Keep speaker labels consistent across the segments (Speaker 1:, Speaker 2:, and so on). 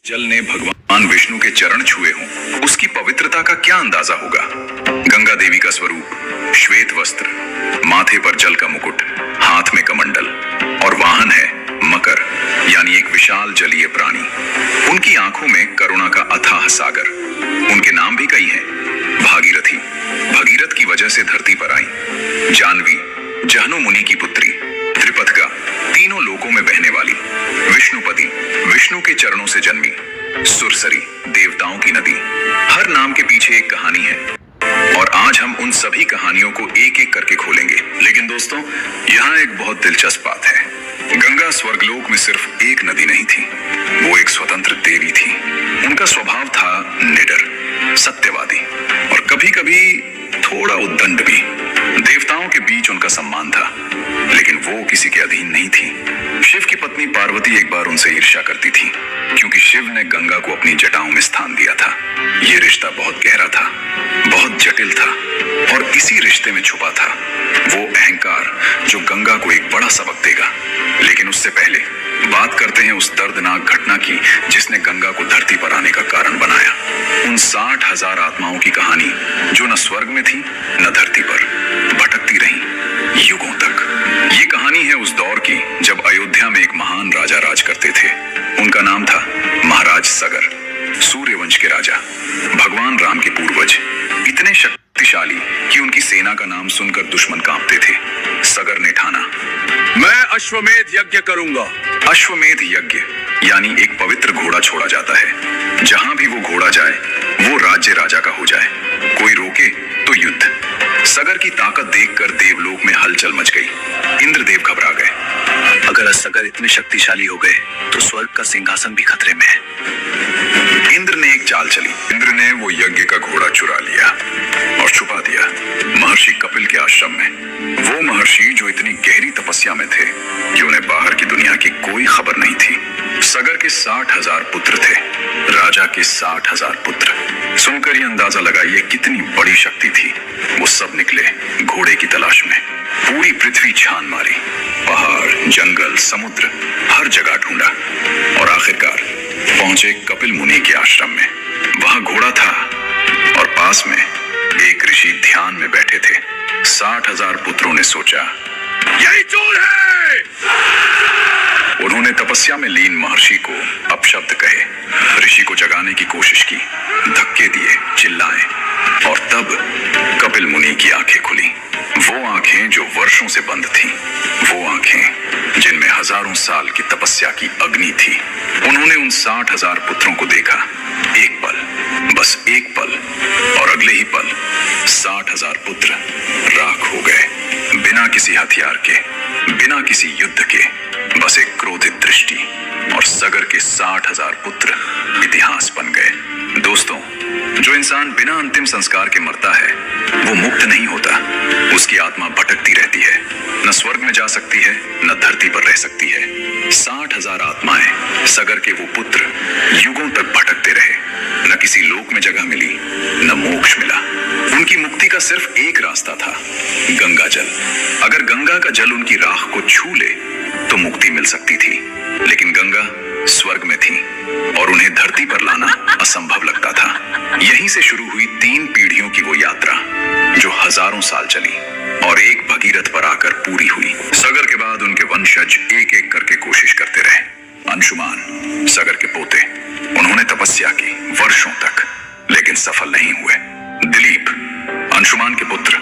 Speaker 1: जल ने भगवान विष्णु के चरण छुए हों, उसकी पवित्रता का क्या अंदाजा होगा। गंगा देवी का स्वरूप श्वेत वस्त्र, माथे पर जल का मुकुट, हाथ में कमंडल और वाहन है मकर यानी एक विशाल जलीय प्राणी। उनकी आंखों में करुणा का अथाह सागर। उनके नाम भी कई हैं। भागीरथी, भगीरथ की वजह से धरती पर आई। जानवी, जहनु मुनि की पुत्री। त्रिपथका, तीनों लोकों में बहने वाली। विष्णुपति, विष्णु के चरणों से जन्मी। सुरसरी, देवताओं की नदी। हर नाम के पीछे एक कहानी है और आज हम उन सभी कहानियों को एक एक करके खोलेंगे। लेकिन दोस्तों, यहाँ एक बहुत दिलचस्प बात है। गंगा स्वर्गलोक में सिर्फ एक नदी नहीं थी, वो एक स्वतंत्र देवी थी। उनका स्वभाव था निडर, सत्यवादी और कभी कभी थोड़ा उद्दंड भी। देवताओं के बीच उनका सम्मान था, लेकिन वो किसी के अधीन नहीं थी। शिव की पत्नी पार्वती एक बार उनसे ईर्ष्या करती थी, क्योंकि शिव ने गंगा को अपनी जटाओं में स्थान दिया था। ये रिश्ता बहुत गहरा था, बहुत जटिल था और इसी रिश्ते में छुपा था वो अहंकार जो गंगा को एक बड़ा सबक देगा। लेकिन उससे पहले बात करते हैं उस दर्दनाक घटना की जिसने गंगा को धरती पर आने का कारण बनाया। उन 60,000 आत्माओं की कहानी जो न स्वर्ग में थी न धरती पर, भटकती रही युगों तक। ये कहानी है उस दौर की जब अयोध्या में एक महान राजा राज करते थे। उनका नाम था महाराज सगर, सूर्यवंश के राजा, भगवान राम के पूर्वज। इतने शक्तिशाली कि उनकी सेना का नाम सुनकर दुश्मन कांपते थे। सगर ने ठाना,
Speaker 2: मैं अश्वमेध यज्ञ करूंगा।
Speaker 1: अश्वमेध यज्ञ यानी एक पवित्र घोड़ा छोड़ा जाता है। जहां भी वो घोड़ा जाए वो राज्य राजा का हो जाए। कोई रोके तो युद्ध। सगर की ताकत देखकर देवलोक में हलचल मच गई। इंद्रदेव घबरा गए।
Speaker 3: अगर सगर इतने शक्तिशाली हो गए तो स्वर्ग का सिंहासन भी खतरे में है।
Speaker 1: इंद्र ने एक चाल चली। इंद्र ने वो यज्ञ का घोड़ा चुरा लिया और छुपा दिया महर्षि कपिल के आश्रम में। वो महर्षि जो इतनी गहरी तपस्या में थे कि उन्हें बाहर की दुनिया की कोई खबर नहीं थी। सगर के 60,000 पुत्र थे, राजा के 60,000 पुत्र। सुनकर ये अंदाजा लगाइए कितनी बड़ी शक्ति थी। वो सब निकले घोड़े की तलाश में। पूरी पृथ्वी छान मारी, पहाड़, जंगल, समुद्र, हर जगह ढूंढा और आखिरकार पहुंचे कपिल मुनि के आश्रम में। वहां घोड़ा था और पास में एक ऋषि ध्यान में बैठे थे। 60,000 पुत्रों ने सोचा,
Speaker 2: यही चोर है।
Speaker 1: उन्होंने तपस्या में लीन महर्षि को अपशब्द कहे, ऋषि को जगाने की कोशिश की, धक्के दिए, चिल्लाए और तब कपिल मुनि की आंखें खुली। वो आंखें जो वर्षों से बंद थीं, वो आंखें जिनमें हजारों साल की तपस्या की अग्नि थी। उन्होंने उन 60,000 पुत्रों को देखा। एक पल, बस एक पल और अगले ही पल 60,000 पुत्र राख हो गए। बिना किसी हथियार के, बिना किसी युद्ध के, बस एक क्रोधित दृष्टि और सगर के 60,000 पुत्र इतिहास बन गए। दोस्तों, जो इंसान बिना अंतिम संस्कार के मरता है वो मुक्त नहीं होता। उसकी आत्मा भटकती रहती है, न स्वर्ग में जा सकती है न धरती पर रह सकती है। 60,000 आत्माएं, सगर के वो पुत्र युगों तक भटकते रहे। न किसी लोक में जगह मिली, न मोक्ष मिला। उनकी मुक्ति का सिर्फ एक रास्ता था, गंगा जल। अगर गंगा का जल उनकी राख को छू ले तो मुक्ति मिल सकती थी, लेकिन गंगा स्वर्ग में थी और उन्हें धरती पर लाना असंभव लगता था। यहीं से शुरू हुई 3 पीढ़ियों की वो यात्रा जो हजारों साल चली और एक भगीरथ पर आकर पूरी हुई। सगर के बाद उनके वंशज एक एक करके कोशिश करते रहे। अंशुमान, सगर के पोते, उन्होंने तपस्या की वर्षों तक, लेकिन सफल नहीं हुए। दिलीप, अंशुमान के पुत्र,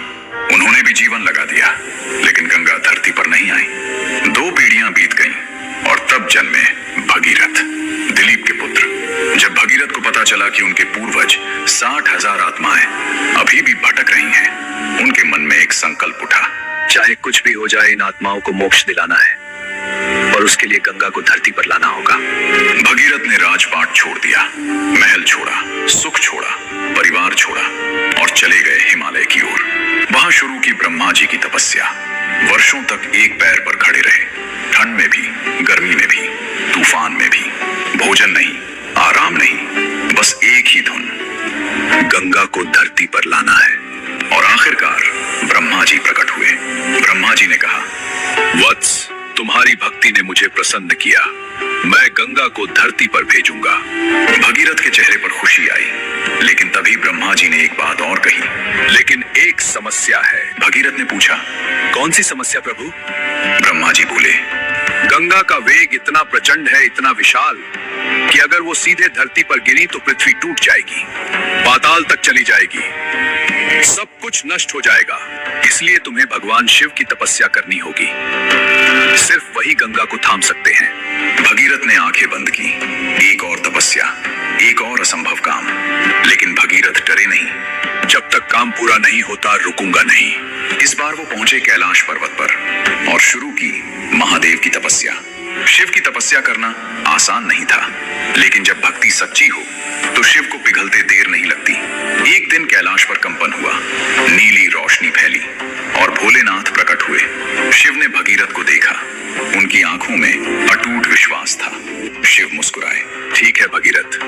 Speaker 1: उन्होंने भी जीवन लगा दिया, लेकिन गंगा धरती पर नहीं आई। 2 पीढ़ियां बीत गईं और तब जन्मे भगीरथ, दिलीप के पुत्र। जब भगीरथ को पता चला कि उनके पूर्वज 60,000 आत्माएं अभी भी भटक रही हैं, उनके मन में एक संकल्प उठा,
Speaker 3: चाहे कुछ भी हो जाए, इन आत्माओं को मोक्ष दिलाना है और उसके लिए गंगा को धरती पर लाना होगा।
Speaker 1: भगीरथ ने राजपाट छोड़ दिया, महल छोड़ा, सुख छोड़ा, परिवार छोड़ा और चले गए हिमालय की ओर। वहां शुरू की ब्रह्मा जी की तपस्या। वर्षों तक एक पैर पर खड़े रहे, ठंड में भी, गर्मी में भी, तूफान में भी। भोजन नहीं, आराम नहीं, बस एक ही धुन, गंगा को धरती पर लाना है। और आखिरकार ब्रह्मा जी प्रकट हुए। ब्रह्मा जी ने कहा,
Speaker 3: वत्स, तुम्हारी भक्ति ने मुझे प्रसन्न किया। मैं गंगा को धरती पर भेजूंगा
Speaker 1: भगीरथ के चेहरे पर खुशी आई, लेकिन तभी ब्रह्मा जी ने एक बात और कही।
Speaker 3: लेकिन एक समस्या है।
Speaker 1: भगीरथ ने पूछा।
Speaker 3: कौन सी समस्या प्रभु?
Speaker 1: ब्रह्मा जी बोले,
Speaker 3: गंगा का वेग इतना प्रचंड है, इतना विशाल, कि अगर वो सीधे धरती पर गिरी तो पृथ्वी टूट जाएगी, पाताल तक चली जाएगी, सब कुछ नष्ट हो जाएगा। इसलिए तुम्हें भगवान शिव की तपस्या करनी होगी। सिर्फ वही गंगा को थाम सकते हैं।
Speaker 1: भगीरथ ने आंखें बंद की। एक और तपस्या, एक और असंभव काम। लेकिन भगीरथ डरे नहीं।
Speaker 3: जब तक काम पूरा नहीं होता रुकूंगा नहीं।
Speaker 1: इस बार वो पहुंचे कैलाश पर्वत पर और शुरू की महादेव की तपस्या। शिव की तपस्या करना आसान नहीं था, लेकिन जब भक्ति सच्ची हो तो शिव को पिघलते देर नहीं लगती। एक दिन कैलाश पर कंपन हुआ, नीली रोशनी फैली और भोलेनाथ प्रकट हुए। शिव ने भगीरथ को देखा। उनकी आंखों में अटूट विश्वास था। शिव मुस्कुराए।
Speaker 3: ठीक है भगीरथ,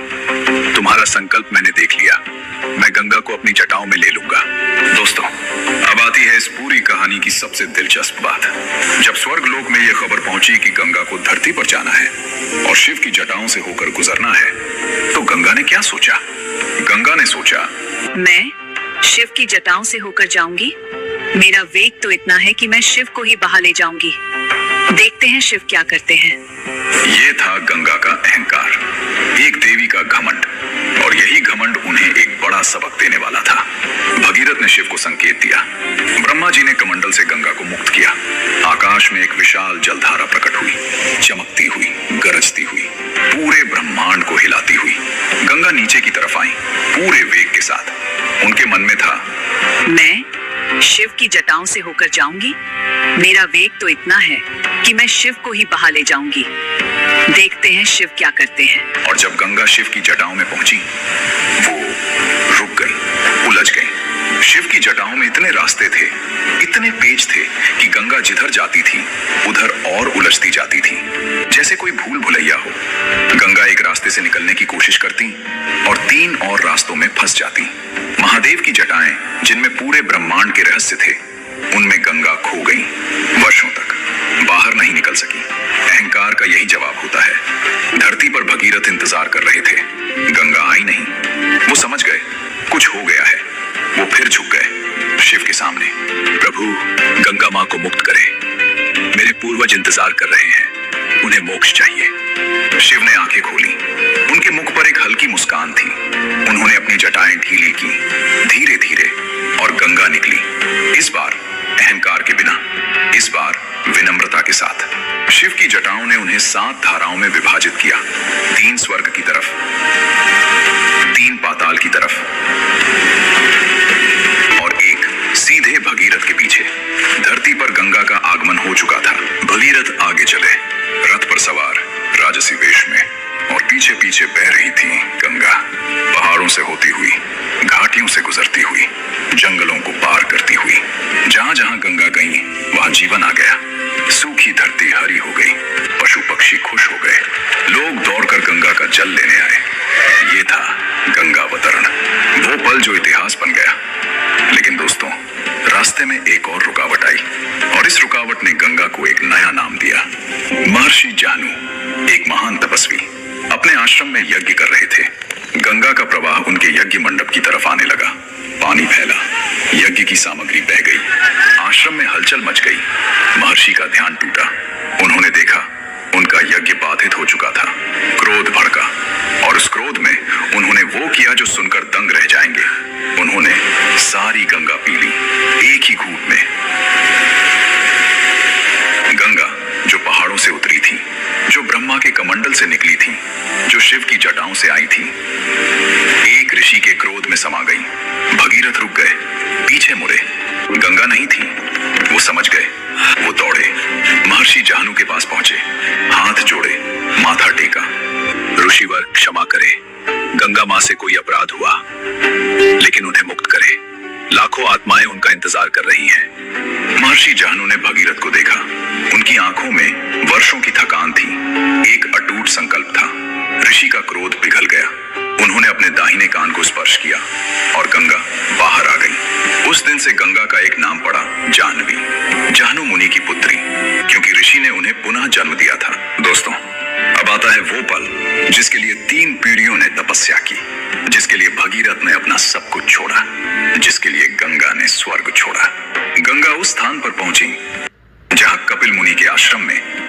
Speaker 3: तुम्हारा संकल्प मैंने देख लिया। मैं गंगा को अपनी जटाओं में ले लूंगा।
Speaker 1: दोस्तों, अब आती है इस पूरी कहानी की सबसे दिलचस्प बात। जब स्वर्ग लोक में यह खबर पहुंची कि गंगा को धरती पर जाना है और शिव की जटाओं से होकर गुजरना है, तो गंगा ने क्या सोचा? गंगा ने सोचा,
Speaker 4: मैं शिव की जटाओं से होकर जाऊंगी। मेरा वेग तो इतना है कि मैं शिव को ही बहा ले जाऊंगी। देखते हैं शिव क्या करते हैं।
Speaker 1: ये था गंगा का अहंकार, एक देवी का घमंड, और यही घमंड उन्हें एक बड़ा सबक देने वाला था। भगीरथ ने शिव को संकेत दिया। ब्रह्मा जी ने कमंडल से गंगा को मुक्त किया। आकाश में एक विशाल जलधारा प्रकट हुई, चमकती हुई, गरजती हुई, पूरे ब्रह्मांड को हिलाती हुई। गंगा नीचे की तरफ आई, पूरे वेग के साथ। उनके मन में था,
Speaker 4: मैं शिव की जटाओं से होकर जाऊंगी। मेरा वेग तो इतना है कि मैं शिव को ही बहा ले जाऊंगी। देखते हैं शिव क्या करते हैं।
Speaker 1: और जब गंगा शिव की जटाओं में पहुंची, वो रुक गई, उलझ गई। शिव की जटाओं में इतने रास्ते थे, इतने पेच थे कि गंगा जिधर जाती थी उधर और उलझती जाती थी, जैसे कोई भूल भुलैया हो। गंगा एक रास्ते से निकलने की कोशिश करती और 3 और रास्तों में फंस जाती। महादेव की जटाएं, जिनमें पूरे ब्रह्मांड के रहस्य थे, उनमें गंगा खो गई। वर्षों तक बाहर नहीं निकल सकी। अहंकार का यही जवाब होता है। धरती पर भगीरथ इंतजार कर रहे थे, गंगा आई नहीं। वो समझ गए कुछ हो गया है। वो फिर झुक गए शिव के सामने।
Speaker 3: प्रभु, गंगा माँ को मुक्त करें। मेरे पूर्वज इंतजार कर रहे हैं, उन्हें मोक्ष चाहिए।
Speaker 1: शिव ने आंखें खोली। उनके मुख पर एक हल्की मुस्कान थी। उन्होंने अपनी जटाएं ढीली की, धीरे धीरे, और गंगा निकली। इस बार अहंकार के बिना, इस बार विनम्रता के साथ। शिव की जटाओं ने उन्हें 7 धाराओं में विभाजित किया, 3 स्वर्ग की तरफ, 3 पाताल की तरफ और एक सीधे भगीरथ के पीछे। धरती पर गंगा का आगमन हो चुका था। भगीरथ आगे चले, रथ पर सवार, राजसी वेश में, और पीछे पीछे बह रही थी गंगा। पहाड़ों से होती हुई, घाटियों से गुजरती हुई, जंगलों को पार करती हुई। जहां जहां गंगा गई वहां जीवन आ गया। सूखी धरती हरी हो गई, पशु पक्षी खुश हो गए, लोग दौड़कर गंगा का जल लेने आए। ये था गंगावतरण, वो पल जो इतिहास बन गया। लेकिन दोस्तों, रास्ते में एक और रुकावट आई, और इस रुकावट ने गंगा को एक नया नाम दिया। महर्षि जाहनु, एक महान तपस्वी, अपने आश्रम में यज्ञ कर रहे थे। गंगा का प्रवाह उनके यज्ञ मंडप की तरफ आने लगा। पानी फैला, यज्ञ की सामग्री बह गई, आश्रम में हलचल मच गई। महर्षि का ध्यान टूटा। उन्होंने देखा उनका यज्ञ बाधित हो चुका था। क्रोध भड़का, और उस क्रोध में उन्होंने वो किया जो सुनकर दंग रह जाएंगे। उन्होंने सारी गंगा पी ली, एक ही घूंट में। गंगा जो पहाड़ों से उतरी थी, जो ब्रह्मा के कमंडल से निकली थी, जो शिव की जटाओं से आई थी, एक ऋषि के क्रोध में समा गई। भगीरथ रुक गए, पीछे मुड़े। गंगा नहीं थी। वो समझ गए, वो दौड़े, महर्षि जाहनु के पास पहुंचे, हाथ जोड़े, माथा टेका।
Speaker 3: ऋषिवर, क्षमा करे, गंगा माँ से कोई अपराध हुआ, लेकिन उन्हें मुक्त करे। लाखों आत्माएं उनका इंतजार कर रही हैं।
Speaker 1: महर्षि जाहनु ने भगीरथ को देखा। उनकी आंखों में वर्षों की थकान थी, एक अटूट संकल्प था। ऋषि का क्रोध पिघल गया। उन्होंने अपने दाहिने कान को स्पर्श किया और गंगा बाहर आ गई। उस दिन से गंगा का एक नाम पड़ा, जाह्नवी, जाहनु मुनि की पुत्री, क्योंकि ऋषि ने उन्हें पुनः जन्म दिया था। दोस्तों, अब आता है वो पल जिसके लिए 3 पीढ़ियों ने तपस्या तपस्या की, जिसके लिए भगीरथ ने अपना सब कुछ छोड़ा, जिसके लिए गंगा ने स्वर्ग छोड़ा। गंगा उस स्थान पर पहुंची